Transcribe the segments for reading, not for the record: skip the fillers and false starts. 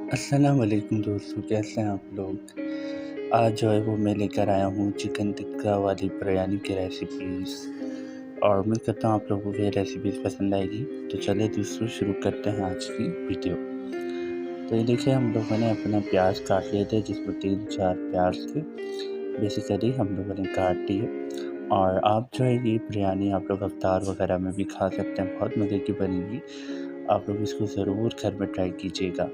अस्सलाम वालेकुम दोस्तों, कैसे हैं आप लोग। आज जो है वो मैं लेकर आया हूँ चिकन टिक्का वाली बिरयानी की रेसिपीज़ और उम्मीद करता हूँ आप लोगों को ये रेसिपीज़ पसंद आएगी। तो चलिए दोस्तों शुरू करते हैं आज की वीडियो। तो ये देखिए हम लोगों ने अपना प्याज काट लिए थे, जिसमें 3-4 प्याज थे बेसिकली हम लोगों ने काट दिए। और आप जो है ये बिरयानी आप लोग अफ्तार वगैरह में भी खा सकते हैं, बहुत मज़े की बनेगी। आप लोग इसको ज़रूर घर में ट्राई कीजिएगा।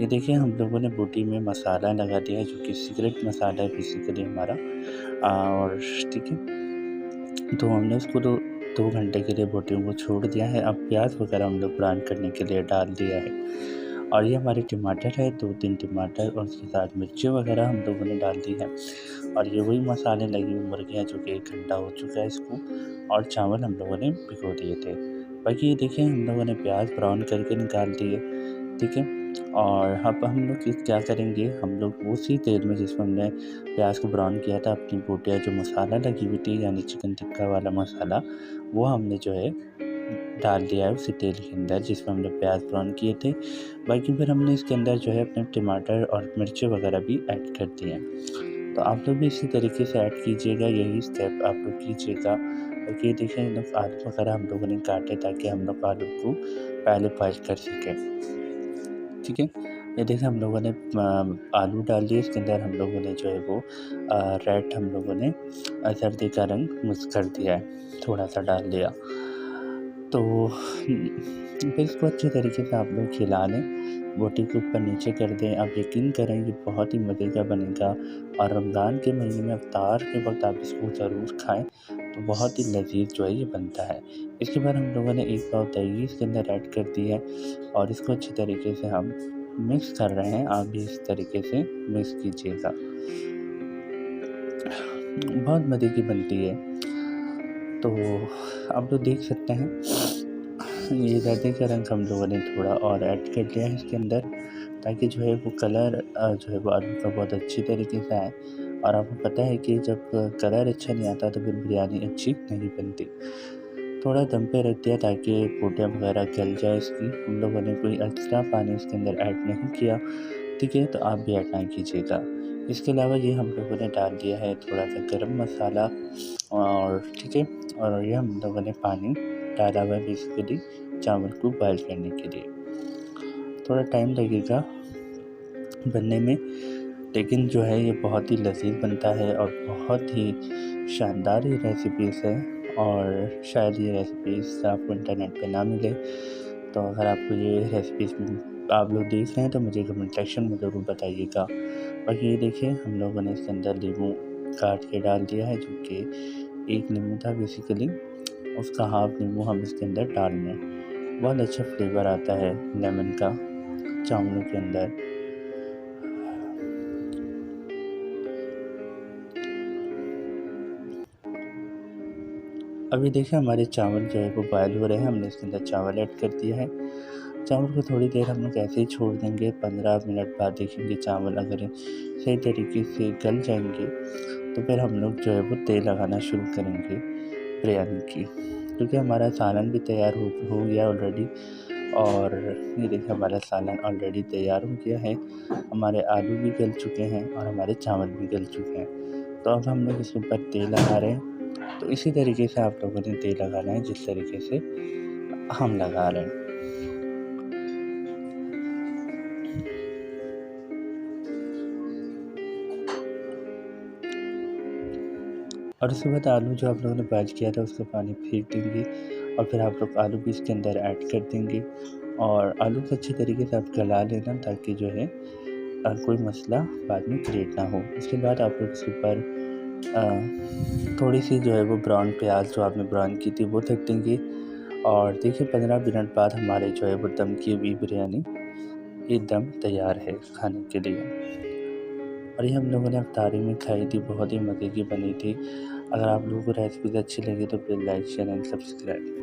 ये देखिए हम लोगों ने बोटी में मसाला लगा दिया है, जो कि सीक्रेट मसाला है बेसिकली हमारा। और ठीक है, तो हमने उसको 2 घंटे के लिए बोटियों को छोड़ दिया है। अब प्याज वगैरह हम लोग ब्राउन करने के लिए डाल दिया है। और ये हमारे टमाटर है, 2-3 टमाटर और उसके साथ मिर्ची वगैरह हम लोगों ने डाल दी है। और ये वही मसाले लगी हुई मुर्गियाँ, जो कि 1 घंटा हो चुका है इसको। और चावल हम लोगों ने भिगो दिए थे। बाकी ये देखिए हम लोगों ने प्याज ब्राउन करके निकाल दिए, ठीक है। और अब हम लोग क्या करेंगे, हम लोग उसी तेल में जिसमें हमने प्याज को ब्राउन किया था, अपनी बोटियाँ जो मसाला लगी हुई थी यानी चिकन टिक्का वाला मसाला, वो हमने जो है डाल दिया है उसी तेल के अंदर जिसमें हमने प्याज ब्राउन किए थे। बाकी फिर हमने इसके अंदर जो है अपने टमाटर और मिर्ची वगैरह भी ऐड कर दिए हैं। तो आप लोग भी इसी तरीके से ऐड कीजिएगा, यही स्टेप आप लोग कीजिएगा। बाकी ये देखिए हम लोग आलू वगैरह हम लोगों ने काटे ताकि हम लोग आलू को पहले बॉयल कर सकें, ठीक है। ये देखिए हम लोगों ने आलू डाल दिए, इसके अंदर हम लोगों ने जो है वो रेड हम लोगों ने सर्दी का रंग मिक्स कर दिया है, थोड़ा-सा डाल दिया। तो फिर इसको अच्छे तरीके से आप लोग खिला लें, बोटी के ऊपर नीचे कर दें। आप यकीन करें ये बहुत ही मज़े का बनेगा। और रमज़ान के महीने में इफ्तार के वक़्त आप इसको ज़रूर खाएँ, तो बहुत ही लज़ीज़ जो है ये बनता है। इसके बाद हम लोगों ने 1 पाव दही इसके अंदर ऐड कर दी है और इसको अच्छी तरीके से हम मिक्स कर रहे हैं, आप भी इस तरीके से मिक्स कीजिएगा। बहुत मज़े की बनती है। तो आप लोग देख सकते हैं ये जर्दे का रंग हम लोगों ने थोड़ा और ऐड कर लिया है इसके अंदर, ताकि जो है वो कलर जो है वो आलू का बहुत अच्छी तरीके से आए। और आपको पता है कि जब कलर अच्छा नहीं आता तो फिर बिरयानी अच्छी नहीं बनती। थोड़ा दम पे रख दिया ताकि बोटियाँ वगैरह गल जाए इसकी। हम लोगों ने कोई एक्स्ट्रा पानी इसके अंदर ऐड नहीं किया, ठीक है, तो आप भी ऐड ना कीजिएगा। इसके अलावा ये हम लोगों ने डाल दिया है थोड़ा-सा गरम मसाला और ठीक है, और ये हम लोगों ने पानी डाला हुआ है बेसिकली चावल को बॉयल करने के लिए। थोड़ा टाइम लगेगा बनने में, लेकिन जो है ये बहुत ही लज़ीज़ बनता है और बहुत ही शानदार ये रेसिपीज़ है। और शायद ये रेसिपीज़ आपको इंटरनेट पे ना मिले। तो अगर आपको ये रेसिपीज़ आप लोग देख रहे हैं तो मुझे कमेंट सेक्शन में ज़रूर बताइएगा। बाकी ये देखिए हम लोगों ने इसके अंदर नींबू काट के डाल दिया है, जो कि 1 नींबू था बेसिकली, उसका हाफ़ नींबू हम इसके अंदर डाल रहे हैं। बहुत अच्छा फ्लेवर आता है लेमन का चावलों के अंदर। अभी देखिए हमारे चावल जो है वो बॉयल हो रहे हैं, हमने इसके अंदर चावल ऐड कर दिया है। चावल को थोड़ी देर हम लोग ऐसे ही छोड़ देंगे, 15 मिनट बाद देखेंगे चावल अगर सही तरीके से गल जाएँगे, तो फिर हम लोग जो है वो तेल लगाना शुरू करेंगे बिरयानी की। क्योंकि हमारा सालन भी तैयार हो गया ऑलरेडी। और ये देखिए हमारा सालन ऑलरेडी तैयार हो गया है, हमारे आलू भी गल चुके हैं और हमारे चावल भी गल चुके हैं। तो अब हम लोग इसके ऊपर तेल लगा रहे हैं। तो इसी तरीके से आप लोगों ने तेल लगाना है जिस तरीके से हम लगा रहे हैं। और उसके बाद आलू जो आप लोगों ने बॉयल किया था उसका पानी फेंक देंगे और फिर आप लोग आलू भी इसके अंदर ऐड कर देंगे। और आलू को अच्छी तरीके से आप गला लेना ताकि जो है कोई मसला बाद में क्रिएट ना हो। उसके बाद आप लोग इसके ऊपर थोड़ी-सी जो है वो ब्राउन प्याज़ जो आपने ब्राउन की थी वो रख देंगे। और देखिए 15 मिनट बाद हमारे जो है वो दम की हुई बिरयानी एकदम तैयार है खाने के लिए। और ये हम लोगों ने इफ्तारी में खाई थी, बहुत ही मज़े की बनी थी। अगर आप लोगों को रेसिपीज़ अच्छी लगी तो please like, share and subscribe.